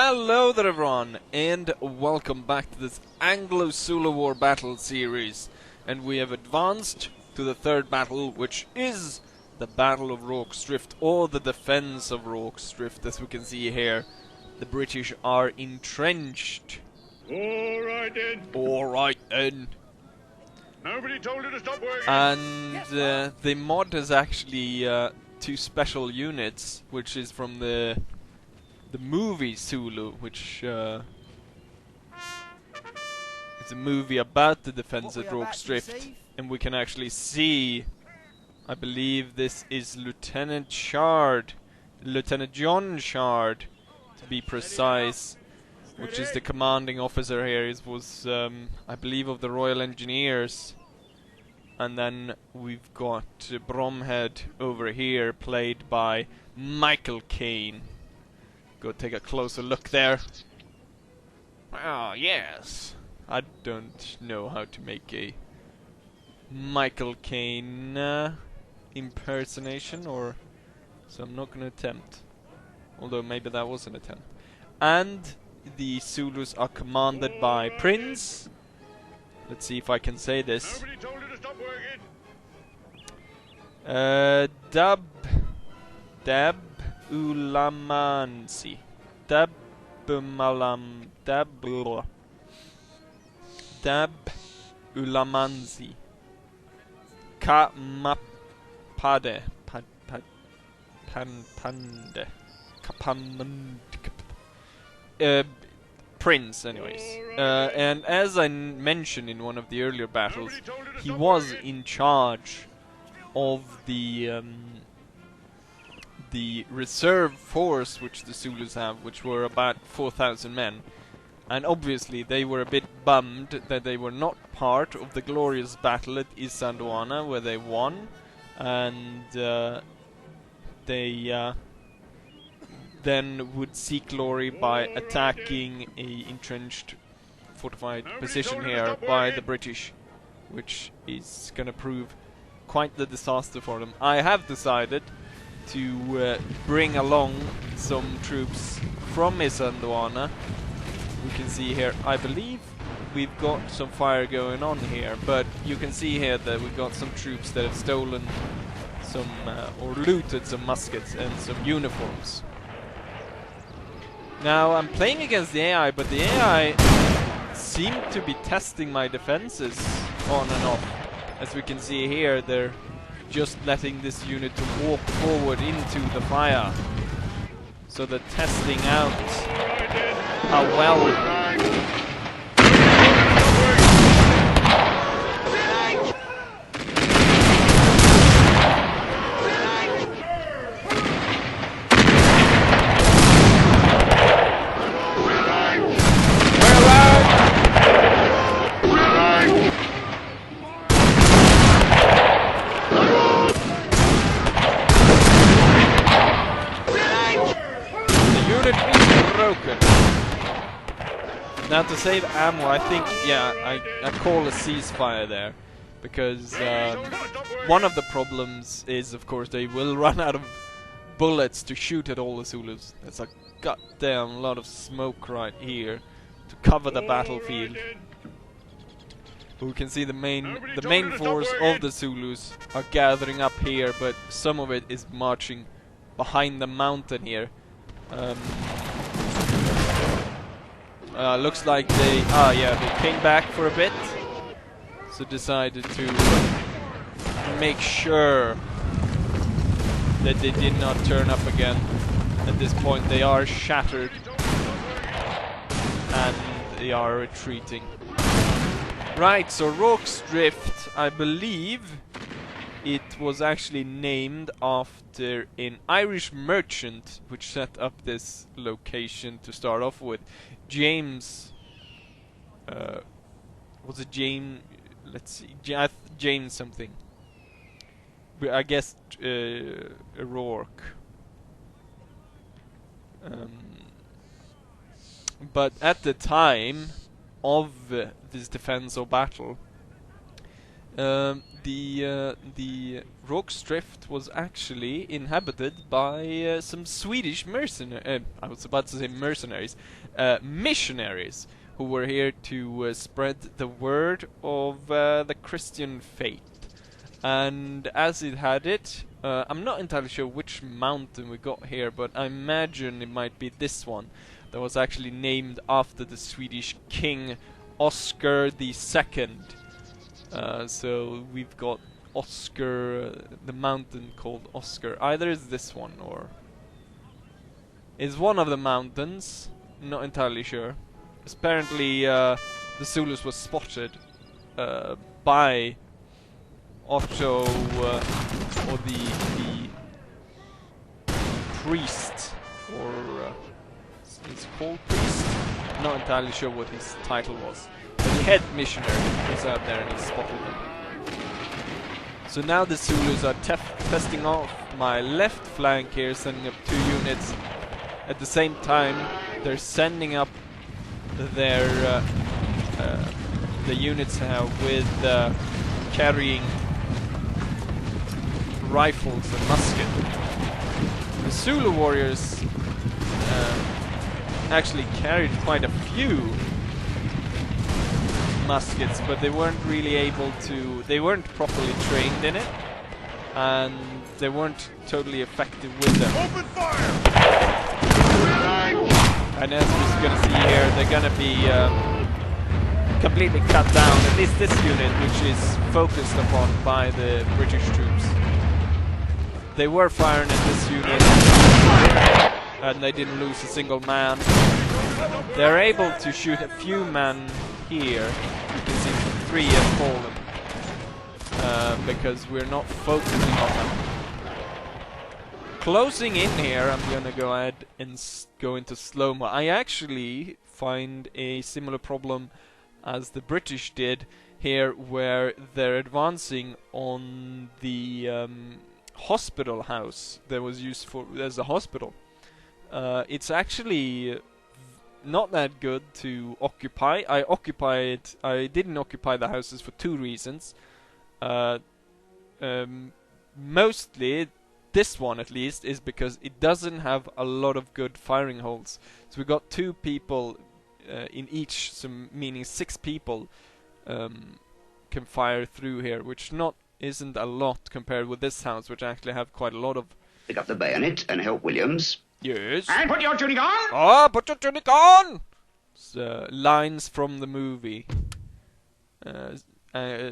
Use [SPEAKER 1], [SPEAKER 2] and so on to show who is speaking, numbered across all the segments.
[SPEAKER 1] Hello there everyone, and welcome back to this Anglo-Zulu War battle series. And we have advanced to the third battle, which is the Battle of Rorke's Drift, or the defense of Rorke's Drift. As we can see here, the British are entrenched.
[SPEAKER 2] Alright then.
[SPEAKER 1] Alright then.
[SPEAKER 2] Nobody told you to stop working.
[SPEAKER 1] And the mod has actually two special units, which is from the movie Zulu, which is a movie about the defense at Rorke's Drift, and we can actually see, I believe this is Lieutenant John Shard, to be precise, which is the commanding officer here. It was, I believe, of the Royal Engineers. And then we've got Bromhead over here, played by Michael Caine. Go take a closer look there. Ah, yes. I don't know how to make a Michael Caine impersonation, or so I'm not gonna attempt. Although maybe that was an attempt. And the Zulus are commanded by Prince. Let's see if I can say this.
[SPEAKER 2] Nobody told you to stop working.
[SPEAKER 1] Dab Ulamansi. Dab Ulamansi. Ka Mapade. Pande. Prince, anyways. And as I mentioned in one of the earlier battles, he was in charge of the reserve force which the Zulus have, which were about 4,000 men. And obviously they were a bit bummed that they were not part of the glorious battle at Isandlwana, where they won, and they then would seek glory by attacking a entrenched fortified position here by the British, which is gonna prove quite the disaster for them. I have decided to bring along some troops from Isandlwana. We can see here, I believe we've got some fire going on here, but you can see here that we've got some troops that have stolen some or looted some muskets and some uniforms. Now I'm playing against the AI, but the AI seem to be testing my defenses on and off. As we can see here, they're just letting this unit to walk forward into the fire. So they're testing out how well Now to save ammo, I think, yeah, I call a ceasefire there, because one of the problems is, of course, they will run out of bullets to shoot at all the Zulus. There's a goddamn lot of smoke right here to cover the battlefield. We can see the main force of the Zulus are gathering up here, but some of it is marching behind the mountain here. Looks like they came back for a bit, so decided to make sure that they did not turn up again. At this point they are shattered and they are retreating. Right, so Rorke's Drift, I believe it was actually named after an Irish merchant which set up this location to start off with. James, was it James? Let's see, James something. I guess Rorke. But at the time of this defense or battle, The Rorke's Drift was actually inhabited by some Swedish mercenaries. I was about to say mercenaries, missionaries, who were here to spread the word of the Christian faith. And as it had it, I'm not entirely sure which mountain we got here, but I imagine it might be this one that was actually named after the Swedish king Oscar II. So we've got Oscar, the mountain called Oscar. Either is this one or is one of the mountains. Not entirely sure. Apparently, the Zulus was spotted by Otto, or the priest, or it's called priest. Not entirely sure what his title was. But the head missionary was out there and he spotted them. So now the Zulus are testing off my left flank here, sending up 2 units. At the same time, they're sending up their the units with carrying rifles and muskets. The Zulu warriors actually carried quite a few muskets, but they weren't really able to. They weren't properly trained in it, and they weren't totally effective with them.
[SPEAKER 2] Open fire!
[SPEAKER 1] And as we're gonna see here, they're gonna be completely cut down. At least this unit, which is focused upon by the British troops. They were firing at this unit, and they didn't lose a single man. They're able to shoot a few men here. You can see 3 have fallen because we're not focusing on them. Closing in here, I'm gonna go ahead and go into slow-mo. I actually find a similar problem as the British did here, where they're advancing on the hospital house that was used as a hospital. It's actually not that good to occupy. I didn't occupy the houses for 2 reasons. Mostly, this one at least, is because it doesn't have a lot of good firing holes. So we got 2 people in each, meaning 6 people can fire through here, which isn't a lot compared with this house, which actually have quite a lot of.
[SPEAKER 3] Pick up the bayonet and help Williams.
[SPEAKER 1] Yes.
[SPEAKER 2] And put your tunic on!
[SPEAKER 1] Ah, put your tunic on! Lines from the movie.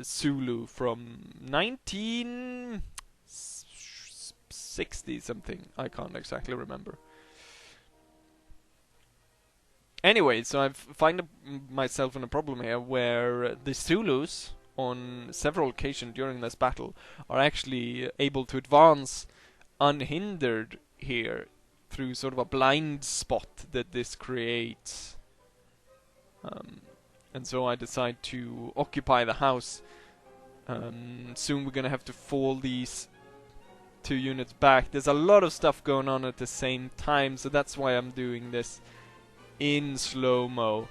[SPEAKER 1] Zulu from 1960 something. I can't exactly remember. Anyway, so I find myself in a problem here where the Zulus, on several occasions during this battle, are actually able to advance unhindered here through sort of a blind spot that this creates. And so I decide to occupy the house. Soon we're gonna have to fall these 2 units back. There's a lot of stuff going on at the same time, so that's why I'm doing this in slow-mo.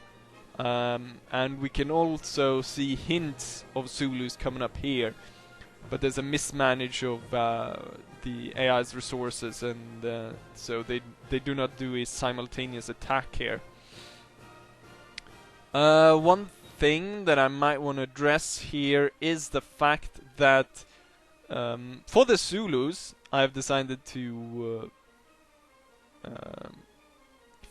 [SPEAKER 1] And we can also see hints of Zulus coming up here, but there's a mismanage of the AI's resources, and so they do not do a simultaneous attack here. One thing that I might want to address here is the fact that for the Zulus, I've decided to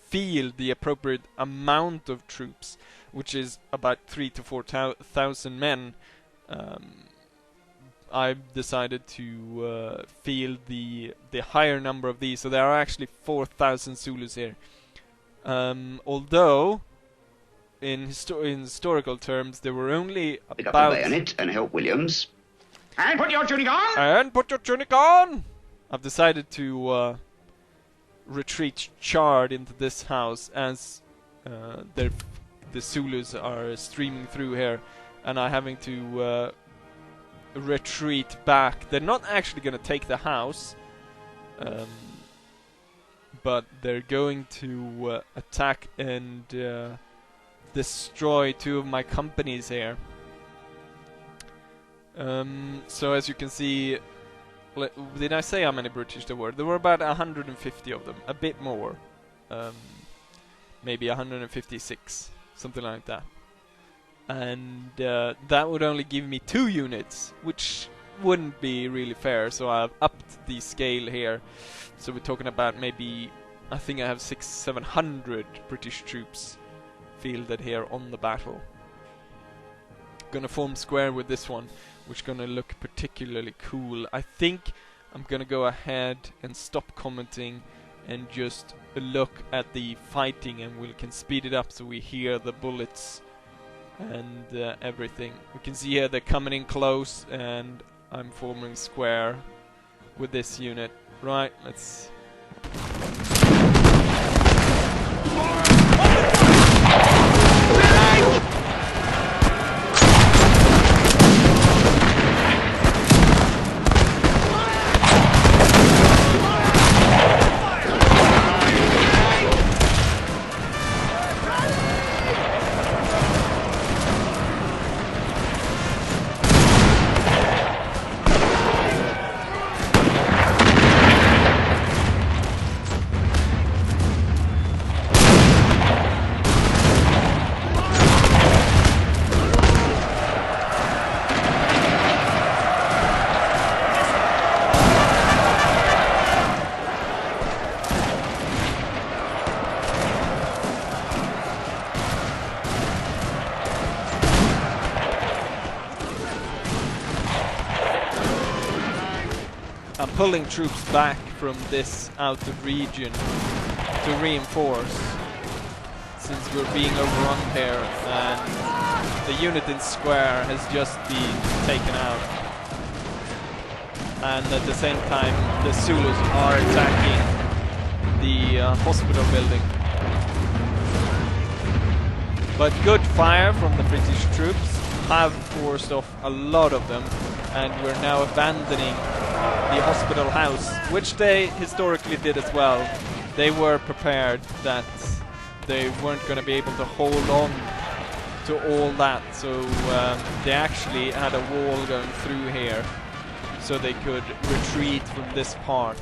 [SPEAKER 1] field the appropriate amount of troops, which is about 3,000 to 4,000 men. I've decided to field the higher number of these, so there are actually 4,000 Zulus here. Although in historical terms, there were only
[SPEAKER 3] Pick up the bayonet and help Williams.
[SPEAKER 2] And put your tunic on!
[SPEAKER 1] And put your tunic on! I've decided to retreat charred into this house as the Zulus are streaming through here, and I'm having to retreat back. They're not actually going to take the house, but they're going to attack and destroy 2 of my companies here. So as you can see, did I say how many British there were? There were about 150 of them, a bit more. Maybe 156, something like that. And that would only give me 2 units, which wouldn't be really fair, so I've upped the scale here. So we're talking about maybe, I think I have 600-700 British troops fielded here on the battle. Gonna form square with this one, which gonna look particularly cool. I think I'm gonna go ahead and stop commenting and just look at the fighting, and we can speed it up so we hear the bullets and everything. We can see here they're coming in close, and I'm forming square with this unit. Right, let's... I'm pulling troops back from this outer region to reinforce, since we're being overrun here, and the unit in square has just been taken out. And at the same time, the Zulus are attacking the hospital building. But good fire from the British troops have forced off a lot of them, and we're now abandoning the hospital house, which they historically did as well. They were prepared that they weren't going to be able to hold on to all that, so they actually had a wall going through here so they could retreat from this part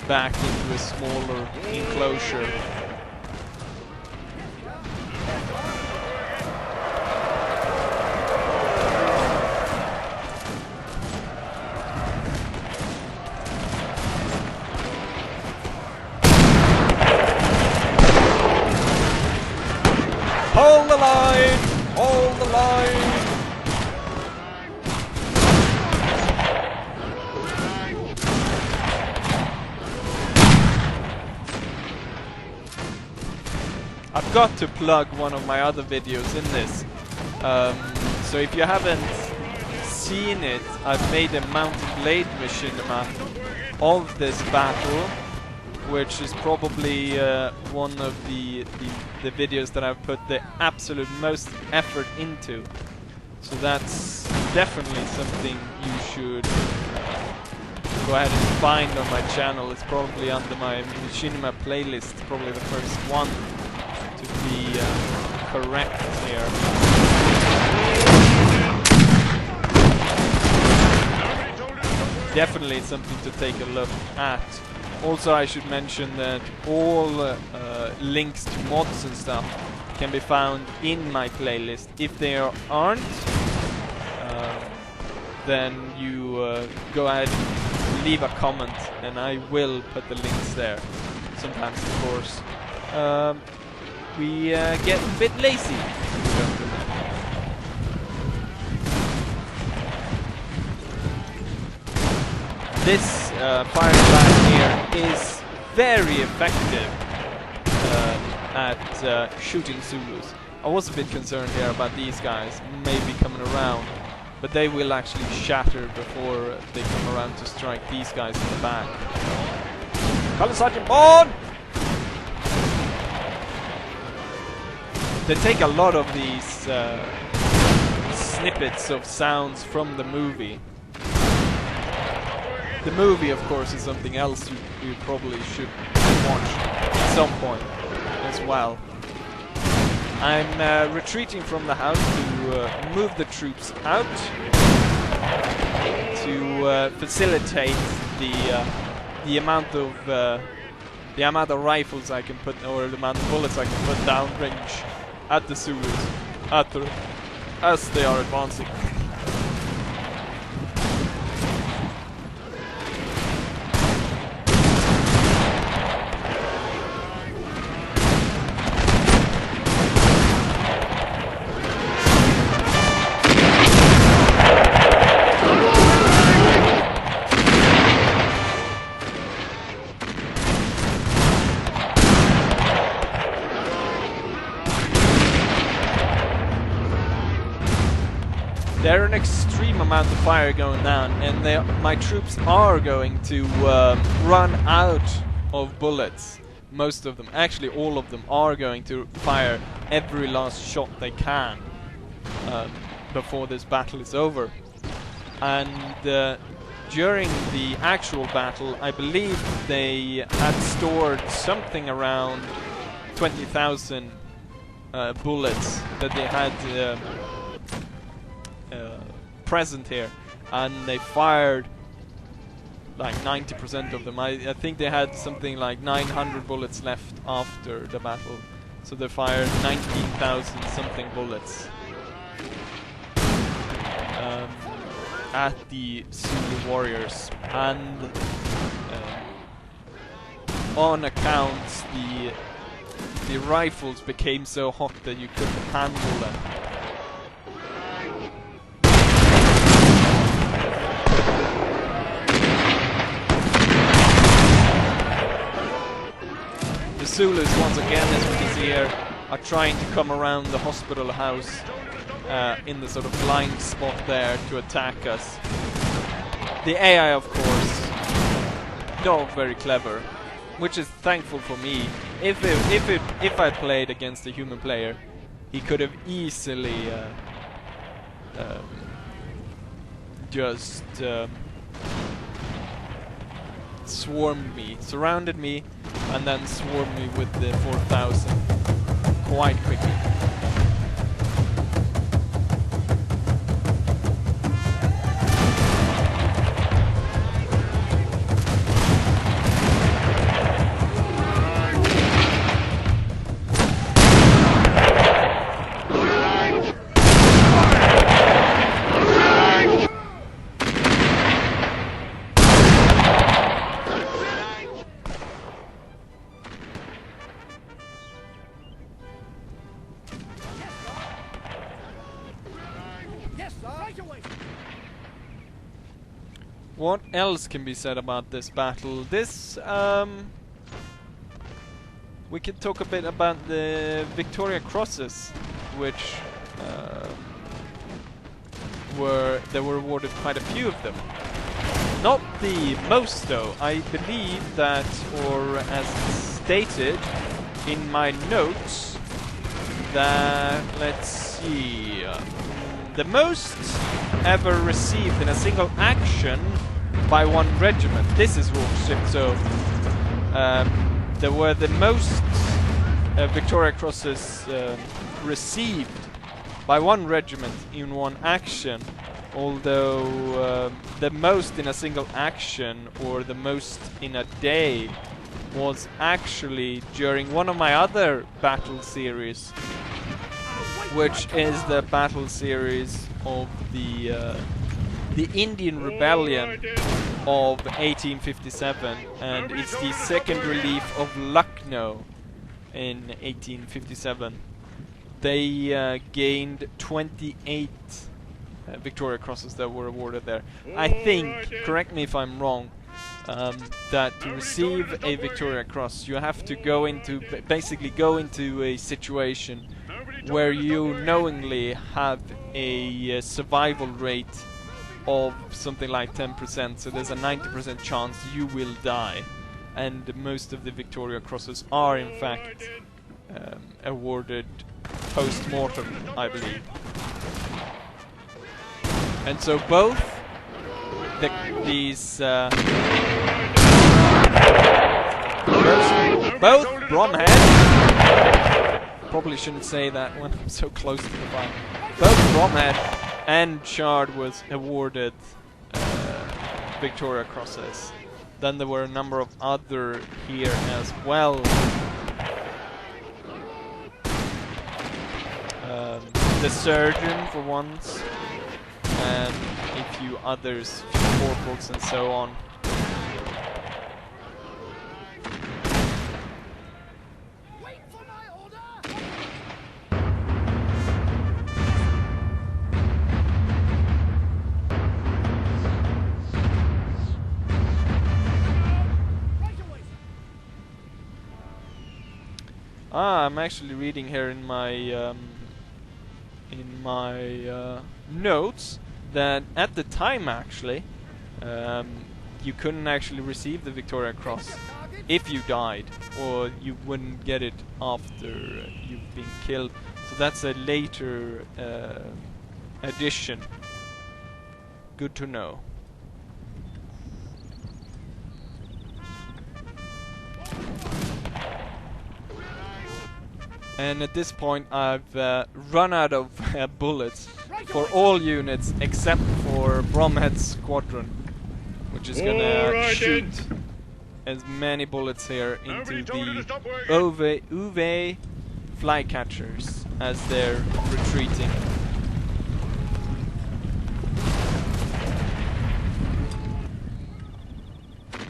[SPEAKER 1] back into a smaller enclosure. Hold the line! Hold the line! I've got to plug one of my other videos in this. So if you haven't seen it, I've made a mountain blade machinima of this battle, which is probably one of the videos that I've put the absolute most effort into. So that's definitely something you should go ahead and find on my channel. It's probably under my machinima playlist, probably the first one to be correct here. Definitely something to take a look at. Also, I should mention that all links to mods and stuff can be found in my playlist. If they aren't, then you go ahead and leave a comment, and I will put the links there. Sometimes, of course, we get a bit lazy. This fire line here is very effective at shooting Zulus. I was a bit concerned here about these guys maybe coming around, but they will actually shatter before they come around to strike these guys in the back. Color Sergeant Bond! They take a lot of these snippets of sounds from the movie. The movie, of course, is something else you probably should watch at some point as well. I'm retreating from the house to move the troops out. to facilitate the amount of rifles I can put, or the amount of bullets I can put downrange at the Zulus as they are advancing. There are an extreme amount of fire going down, and my troops are going to run out of bullets. Most of them, actually all of them, are going to fire every last shot they can before this battle is over. And during the actual battle, I believe they had stored something around 20,000 bullets that they had present here, and they fired like 90% of them. I think they had something like 900 bullets left after the battle, so they fired 19,000 something bullets at the Zulu warriors, and on account the rifles became so hot that you couldn't handle them. The Zulus, once again, as we can see here, are trying to come around the hospital house in the sort of blind spot there to attack us. The AI, of course, not very clever, which is thankful for me. If I played against a human player, he could have easily just swarmed me, surrounded me, and then swarmed me with the 4,000 quite quickly. What else can be said about this battle? We could talk a bit about the Victoria Crosses, which they were awarded quite a few of them. Not the most though. I believe that, or as stated in my notes, that, let's see, the most ever received in a single action by one regiment. This is Rorke, so there were the most Victoria Crosses received by one regiment in one action, although the most in a single action, or the most in a day, was actually during one of my other battle series, which is the battle series of the Indian Rebellion of 1857, and it's the second relief of Lucknow in 1857. They gained 28 Victoria Crosses that were awarded there. I think, correct me if I'm wrong, that to receive a Victoria Cross you have to go into, basically go into a situation where you knowingly have a survival rate of something like 10%, so there's a 90% chance you will die, and most of the Victoria Crosses are in fact awarded post-mortem, I believe. And so both both Bromhead, probably shouldn't say that when I'm so close to the fire, both Bromhead and Shard was awarded Victoria Crosses. Then there were a number of other here as well. The surgeon for once, and a few others, corporals and so on. I'm actually reading here in my notes that at the time actually you couldn't actually receive the Victoria Cross if you died, or you wouldn't get it after you've been killed. So that's a later addition. Good to know. And at this point I've run out of bullets for all units except for Bromhead's squadron, which is gonna shoot as many bullets here into the UV flycatchers as they're retreating.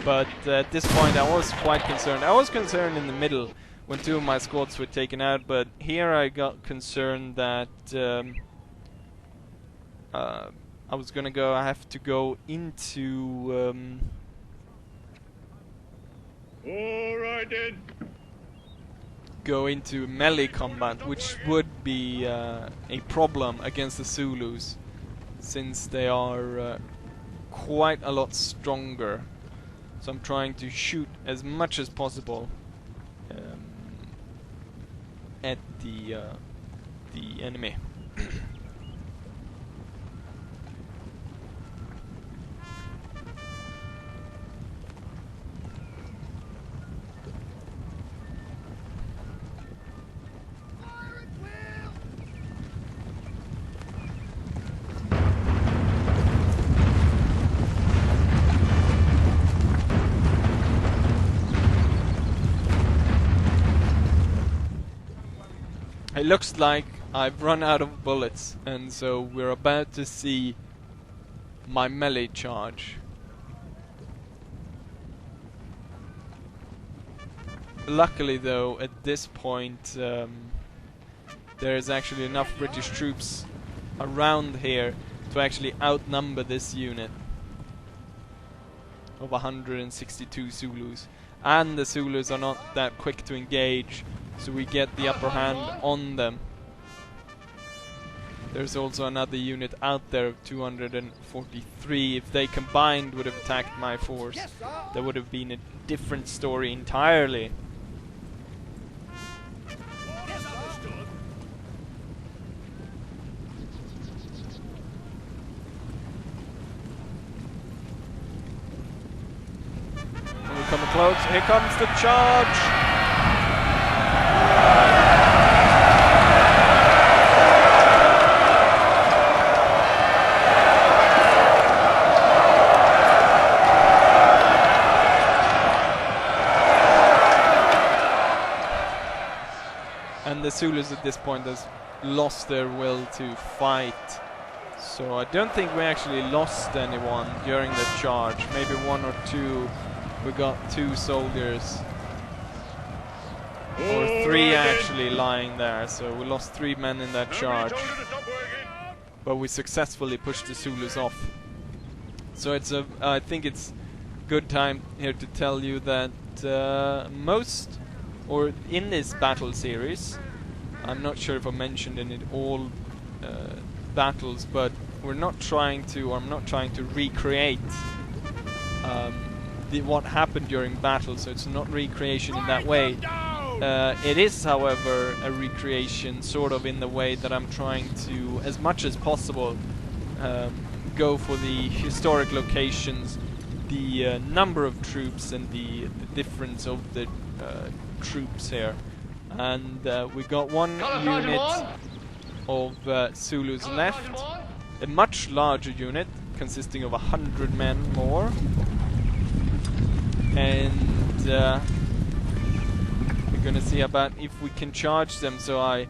[SPEAKER 1] But at this point I was quite concerned. I was concerned in the middle when two of my squads were taken out, but here I got concerned that I was gonna have to go into go into melee combat, which would be a problem against the Zulus, since they are quite a lot stronger. So I'm trying to shoot as much as possible at the enemy. It looks like I've run out of bullets, and so we're about to see my melee charge. Luckily though, at this point there is actually enough British troops around here to actually outnumber this unit of 162 Zulus. And the Zulus are not that quick to engage, so we get the upper hand on them. There's also another unit out there of 243. If they combined would have attacked my force, there would have been a different story entirely. And we're coming close. Here comes the charge! The Zulus at this point has lost their will to fight, so I don't think we actually lost anyone during the charge. Maybe one or two. We got 2 soldiers, or 3 actually lying there, so we lost 3 men in that charge, but we successfully pushed the Zulus off. So it's I think it's good time here to tell you that in this battle series, I'm not sure if I mentioned in it all battles, but I'm not trying to recreate what happened during battle, so it's not recreation in that way. It is, however, a recreation sort of in the way that I'm trying to, as much as possible, go for the historic locations, the number of troops, and the difference of the troops here. And we got one unit of Zulus left, a much larger unit, consisting of 100 men more. And we're gonna see about if we can charge them. So I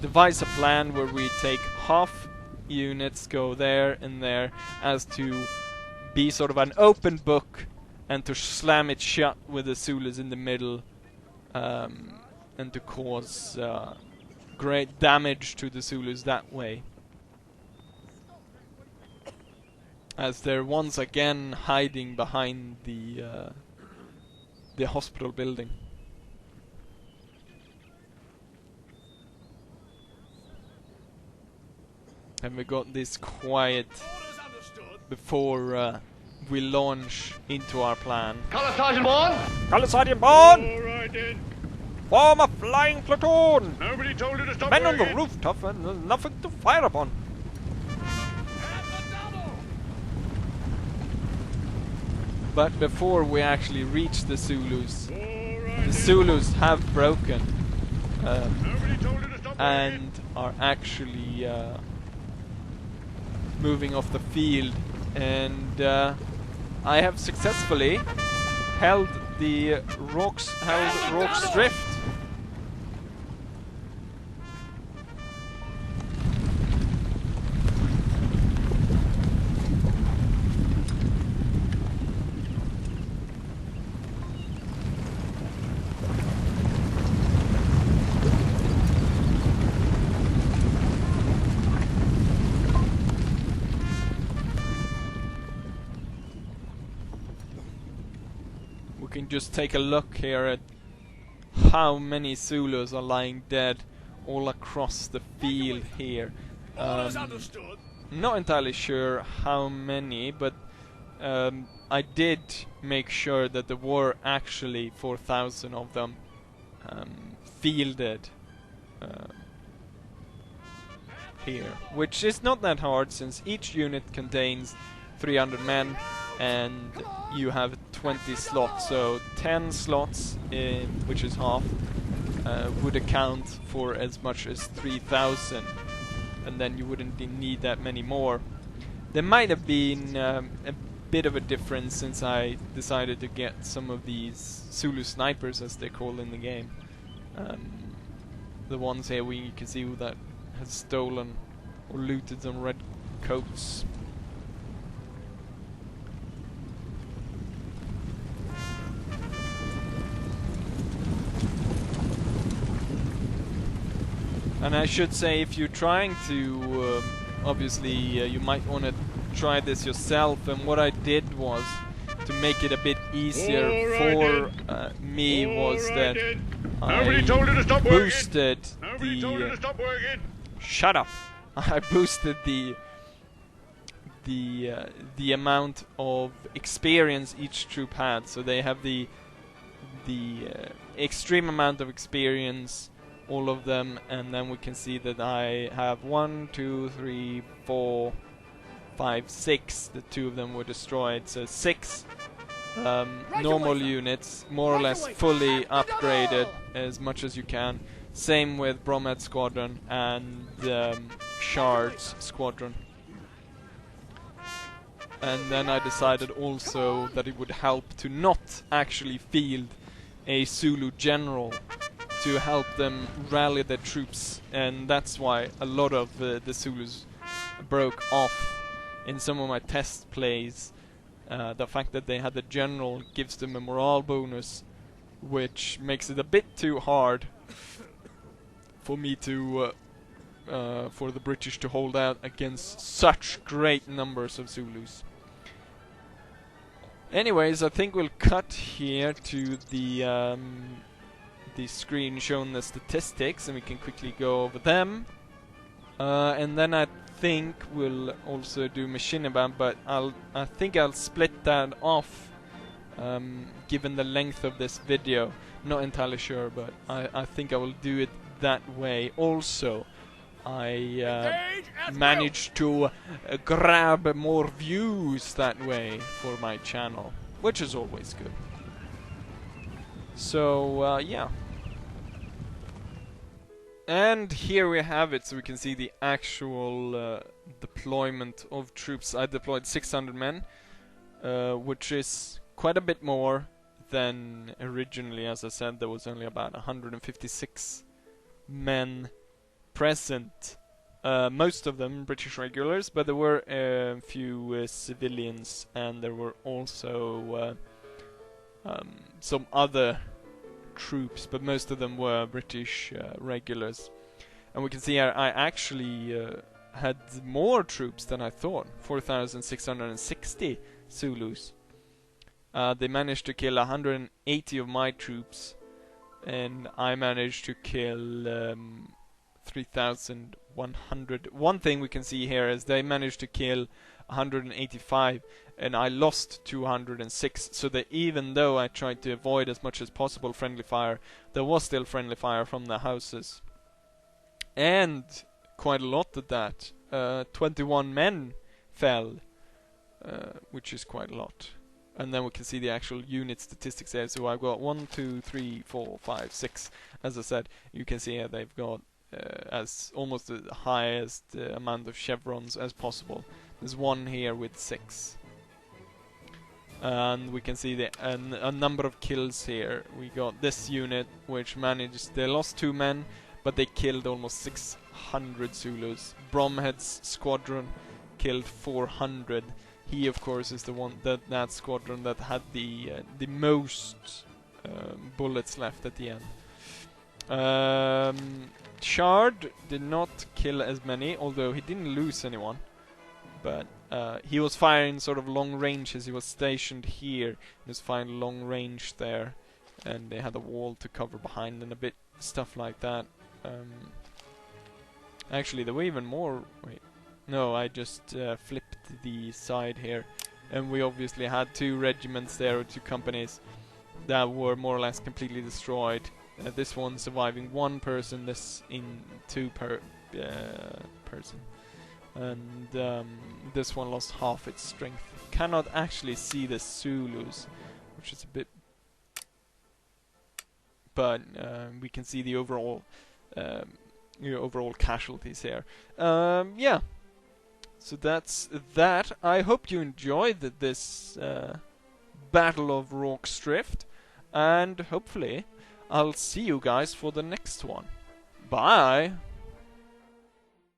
[SPEAKER 1] devise a plan where we take half units, go there and there, as to be sort of an open book and to slam it shut with the Zulus in the middle, and to cause great damage to the Zulus that way, as they're once again hiding behind the hospital building. And we got this quiet before we launch into our plan.
[SPEAKER 2] Colour Sergeant Bourne.
[SPEAKER 1] Colour Sergeant Bourne!
[SPEAKER 2] All right then.
[SPEAKER 1] Form a flying platoon!
[SPEAKER 2] Nobody told you to stop
[SPEAKER 1] Men on the
[SPEAKER 2] working.
[SPEAKER 1] rooftop and there's nothing to fire upon. But before we actually reach the Zulus, the Zulus have broken
[SPEAKER 2] Nobody told you to stop
[SPEAKER 1] and are actually moving off the field, and I have successfully held the Rorke's drift. We can just take a look here at how many Zulus are lying dead all across the field here. Not entirely sure how many, but I did make sure that there were actually 4,000 of them fielded here, which is not that hard since each unit contains 300 men and you have 20 slots, so 10 slots, which is half, would account for as much as 3,000, and then you wouldn't need that many more. There might have been a bit of a difference since I decided to get some of these Zulu snipers, as they're called in the game. The ones here we can see that has stolen or looted some red coats. And I should say, if you're trying to, obviously you might want to try this yourself, and what I did was to make it a bit easier for me was that I boosted the... Shut up! I boosted the amount of experience each troop had, so they have the extreme amount of experience, all of them, and then we can see that I have 1, 2, 3, 4, 5, 6. The 2 of them were destroyed, so 6 normal units, more or less fully upgraded as much as you can. Same with Bromhead Squadron and Shards Squadron. And then I decided also that it would help to not actually field a Zulu general, to help them rally their troops, and that's why a lot of the Zulus broke off in some of my test plays. The fact that they had the general gives them a morale bonus, which makes it a bit too hard for me to for the British to hold out against such great numbers of Zulus. Anyways, I think we'll cut here to the screen showing the statistics, and we can quickly go over them. And then I think we'll also do Machinima, but I think I'll split that off given the length of this video. Not entirely sure, but I think I will do it that way. Also, I managed to grab more views that way for my channel, which is always good. So, yeah. And here we have it, so we can see the actual deployment of troops. I deployed 600 men, which is quite a bit more than originally. As I said, there was only about 156 men present. Most of them British regulars, but there were a few civilians, and there were also some other troops, but most of them were British regulars. And we can see I actually had more troops than I thought. 4,660 Zulus. They managed to kill 180 of my troops, and I managed to kill 3,100. One thing we can see here is they managed to kill 185, and I lost 206. So that even though I tried to avoid as much as possible friendly fire, there was still friendly fire from the houses, and quite a lot of that. 21 men fell, which is quite a lot. And then we can see the actual unit statistics there. So I've got 1, 2, 3, 4, 5, 6. As I said, you can see here they've got as almost the highest amount of chevrons as possible. There's one here with 6. And we can see a number of kills here. We got this unit which managed, they lost 2 men, but they killed almost 600 Zulus. Bromhead's squadron killed 400. He, of course, is the one that squadron that had the most bullets left at the end. Shard did not kill as many, although he didn't lose anyone. But he was firing sort of long ranges. He was stationed here. He was firing long range there, and they had a wall to cover behind and a bit stuff like that. Actually, there were even more. Wait. No, I just flipped the side here, and we obviously had 2 regiments there, or 2 companies that were more or less completely destroyed. This one surviving 1 person, this in 2 per person, and this one lost half its strength. Cannot actually see the Zulus, which is a bit, but we can see the overall overall casualties here. Yeah. So that's that. I hope you enjoyed this Battle of Rorke's Drift, and hopefully I'll see you guys for the next one. Bye!